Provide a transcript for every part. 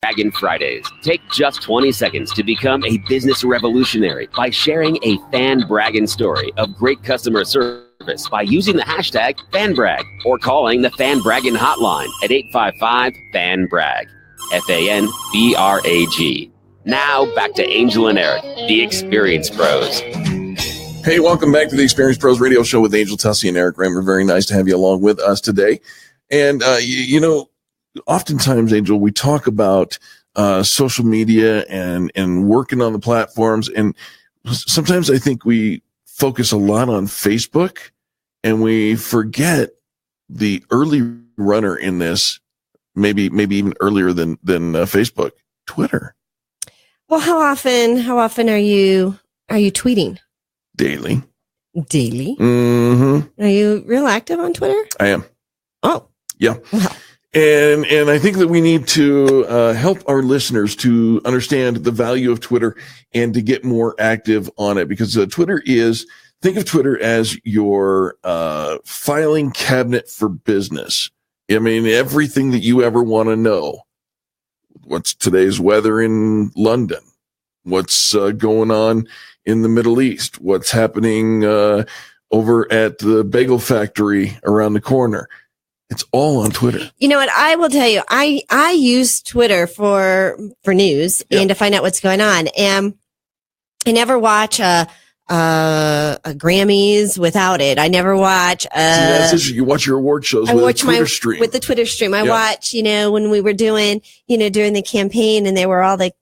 Dragon Fridays. Take just 20 seconds to become a business revolutionary by sharing a fan bragging story of great customer service by using the hashtag FanBrag or calling the Fan Bragging Hotline at 855-FAN-BRAG. FANBRAG. Now back to Angel and Eric, the Experience Pros. Hey, welcome back to the Experience Pros Radio Show with Angel Tussey and Eric Kramer. Very nice to have you along with us today. And, oftentimes, Angel, we talk about social media and working on the platforms. And sometimes I think we focus a lot on Facebook and we forget the early runner in this, maybe even earlier than Facebook, Twitter. Well, how often are you tweeting? Daily. Mm-hmm. Are you real active on Twitter? I am. Oh. Yeah. Wow. And I think that we need to help our listeners to understand the value of Twitter and to get more active on it, because think of Twitter as your filing cabinet for business. I mean, everything that you ever want to know. What's today's weather in London? What's going on in the Middle East? What's happening over at the bagel factory around the corner? It's all on Twitter. You know what? I will tell you, I use Twitter for news and to find out what's going on. And I never watch a Grammys without it. I never watch. You watch your award shows with the Twitter stream. With the Twitter stream, I watch. When we were doing, during the campaign, and there were all the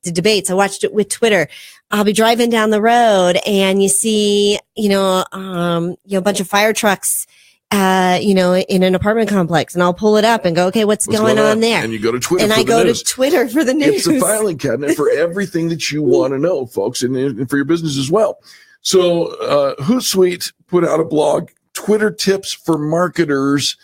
debates. I watched it with Twitter. I'll be driving down the road, and you see, a bunch of fire trucks. In an apartment complex, and I'll pull it up and go, okay, what's going on there? And you go to Twitter. And I go to Twitter for the news. It's the filing cabinet for everything that you want to know, folks, and for your business as well. So, Hootsuite put out a blog, Twitter Tips for Marketers.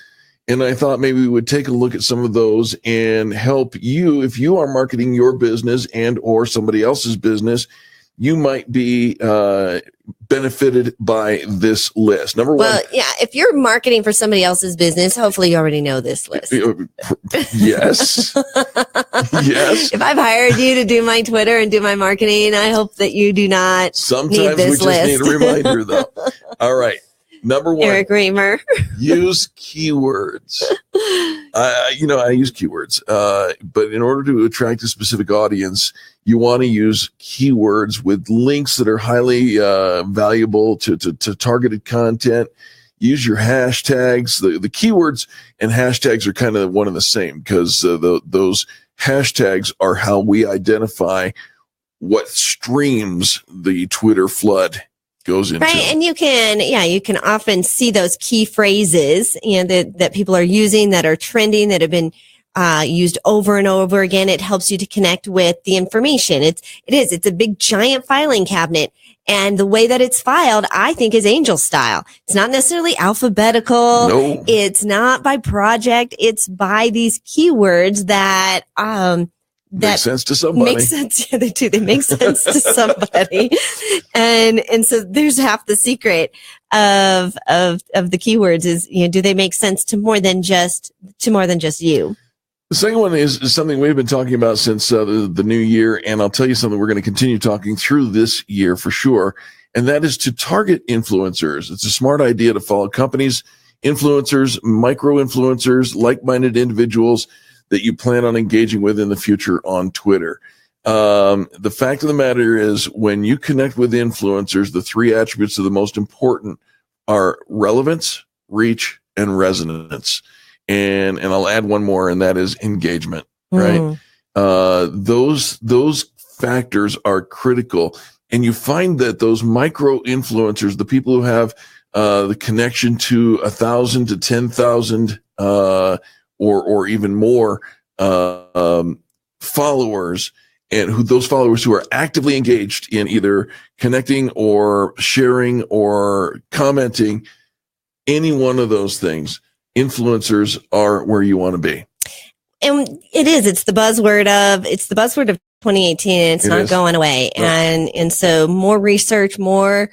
And I thought maybe we would take a look at some of those and help you if you are marketing your business and or somebody else's business. You might be benefited by this list. Number one. Well, yeah, if you're marketing for somebody else's business, hopefully you already know this list. Yes. Yes. If I've hired you to do my Twitter and do my marketing, I hope that you do not need this list. Sometimes we just need a reminder, though. All right. Number one. Eric Kramer. Use keywords. I use keywords, but in order to attract a specific audience, you want to use keywords with links that are highly valuable to targeted content. Use your hashtags. The keywords and hashtags are kind of one and the same, because those hashtags are how we identify what streams the Twitter flood goes into. Right. And you can often see those key phrases that people are using, that are trending, that have been used over and over again. It helps you to connect with the information. It's a big giant filing cabinet. And the way that it's filed, I think, is Angel style. It's not necessarily alphabetical. No. It's not by project. It's by these keywords that makes sense to somebody. Makes sense. Yeah, they do. They make sense to somebody. And so there's half the secret of the keywords is, do they make sense to more than just you? The second one is something we've been talking about since the new year, and I'll tell you something we're going to continue talking through this year for sure, and that is to target influencers. It's a smart idea to follow companies, influencers, micro-influencers, like-minded individuals that you plan on engaging with in the future on Twitter. The fact of the matter is, when you connect with influencers, the three attributes that are the most important are relevance, reach, and resonance. And I'll add one more, and that is engagement, right? Those factors are critical. And you find that those micro influencers, the people who have the connection to 1,000 to 10,000 or even more followers, and those followers who are actively engaged in either connecting or sharing or commenting, any one of those things, influencers are where you want to be. And it's the buzzword of 2018, and it's not going away. Right. And so more research, more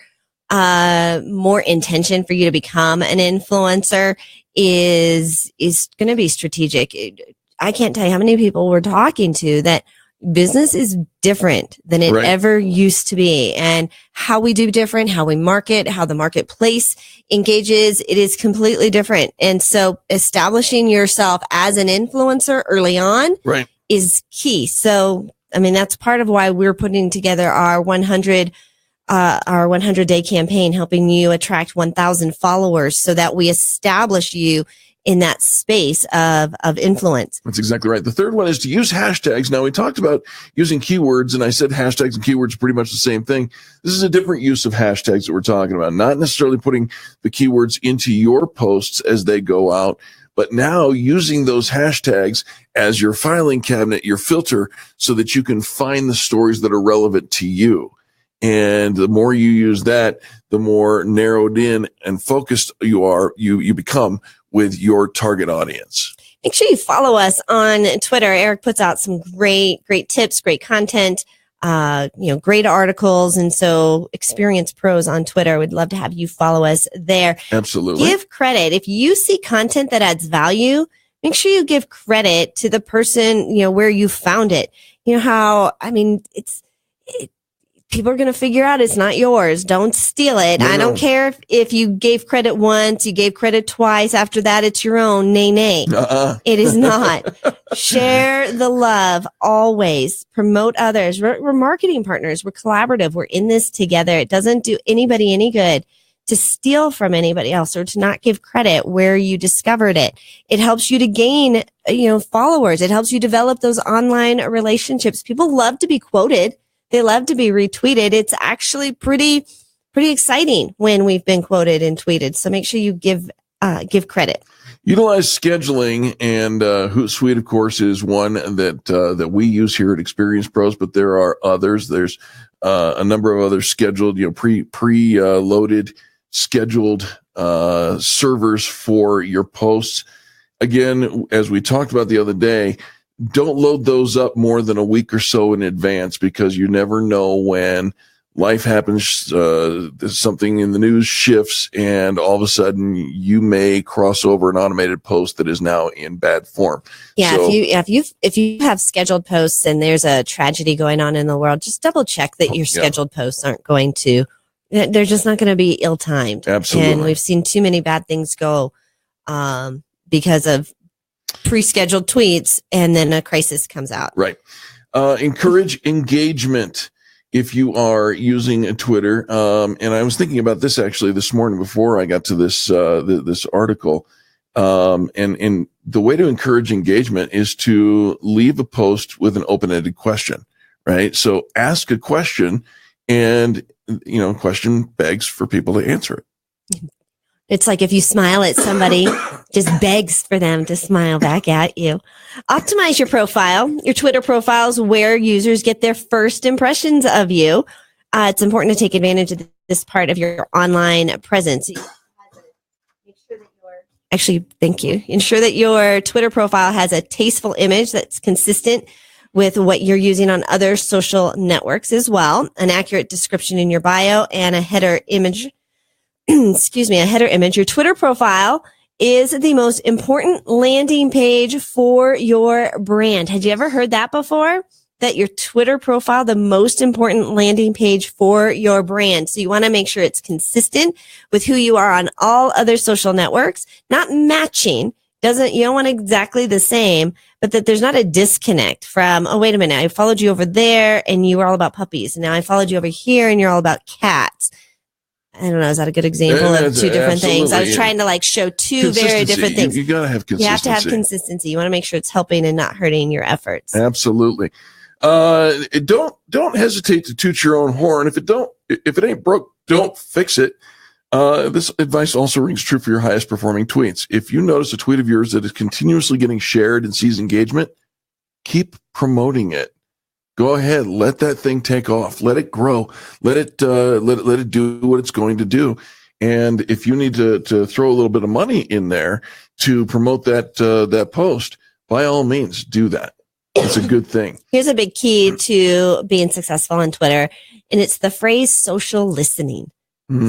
intention for you to become an influencer is going to be strategic. I can't tell you how many people we're talking to that business is different than it ever used to be. And how we do different, how we market, how the marketplace engages, it is completely different. And so establishing yourself as an influencer early on is key. So, I mean, that's part of why we're putting together our 100-day campaign, helping you attract 1,000 followers so that we establish you in that space of influence. That's exactly right. The third one is to use hashtags. Now, we talked about using keywords, and I said hashtags and keywords are pretty much the same thing. This is a different use of hashtags that we're talking about, not necessarily putting the keywords into your posts as they go out, but now using those hashtags as your filing cabinet, your filter, so that you can find the stories that are relevant to you. And the more you use that, the more narrowed in and focused you become with your target audience. Make sure you follow us on Twitter. Eric puts out some great tips, great content, great articles. And so Experience Pros on Twitter, we'd love to have you follow us there. Absolutely. Give credit. If you see content that adds value, make sure you give credit to the person, where you found it. People are going to figure out it's not yours. Don't steal it. I don't care if you gave credit once, you gave credit twice. After that, it's your own. Nay. It is not. Share the love always. Promote others. We're marketing partners. We're collaborative. We're in this together. It doesn't do anybody any good to steal from anybody else or to not give credit where you discovered it. It helps you to gain, followers. It helps you develop those online relationships. People love to be quoted. They love to be retweeted. It's actually pretty exciting when we've been quoted and tweeted. So make sure you give credit. Utilize scheduling, and Hootsuite, of course, is one that we use here at Experience Pros, but there are others. There's a number of other scheduled, pre-loaded, scheduled servers for your posts. Again, as we talked about the other day, don't load those up more than a week or so in advance, because you never know when life happens, something in the news shifts, and all of a sudden you may cross over an automated post that is now in bad form. Yeah, so, if you have scheduled posts and there's a tragedy going on in the world, just double check that your scheduled posts aren't going to, they're just not going to be ill-timed. Absolutely. And we've seen too many bad things go because of pre-scheduled tweets, and then a crisis comes out. Right. Encourage engagement if you are using a Twitter. And I was thinking about this actually this morning before I got to this this article. And the way to encourage engagement is to leave a post with an open-ended question, right? So ask a question, and question begs for people to answer it. It's like if you smile at somebody, just begs for them to smile back at you. Optimize your profile. Your Twitter profile is where users get their first impressions of you. It's important to take advantage of this part of your online presence. Thank you. Ensure that your Twitter profile has a tasteful image that's consistent with what you're using on other social networks as well. An accurate description in your bio and a header image. A header image. Your Twitter profile is the most important landing page for your brand. Had you ever heard that before? That your Twitter profile, the most important landing page for your brand. So you want to make sure it's consistent with who you are on all other social networks, not matching. You don't want exactly the same, but that there's not a disconnect from, oh, wait a minute, I followed you over there and you were all about puppies. And now I followed you over here and you're all about cats. I don't know. Is that a good example of two different things? I was trying to show two very different things. You got to have consistency. You have to have consistency. You want to make sure it's helping and not hurting your efforts. Absolutely. Don't hesitate to toot your own horn. If it ain't broke, don't fix it. This advice also rings true for your highest performing tweets. If you notice a tweet of yours that is continuously getting shared and sees engagement, keep promoting it. Go ahead, let that thing take off. Let it grow. Let it do what it's going to do. And if you need to throw a little bit of money in there to promote that post, by all means, do that. It's a good thing. Here's a big key to being successful on Twitter, and it's the phrase social listening.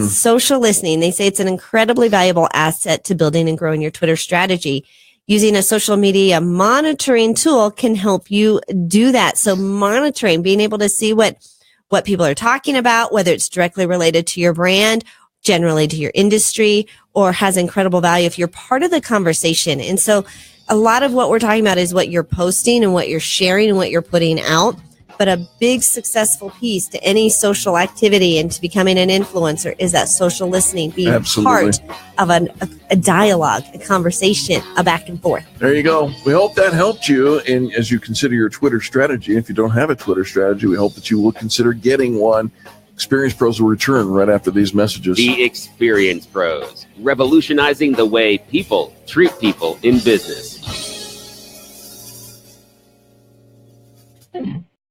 Social listening. They say it's an incredibly valuable asset to building and growing your Twitter strategy. using a social media monitoring tool can help you do that. So monitoring, being able to see what people are talking about, whether it's directly related to your brand, generally to your industry, or has incredible value if you're part of the conversation. And so a lot of what we're talking about is what you're posting and what you're sharing and what you're putting out. But a big successful piece to any social activity and to becoming an influencer is that social listening, being part of a dialogue, a conversation, a back and forth. There you go. We hope that helped you as you consider your Twitter strategy. If you don't have a Twitter strategy, we hope that you will consider getting one. Experience Pros will return right after these messages. The Experience Pros, revolutionizing the way people treat people in business.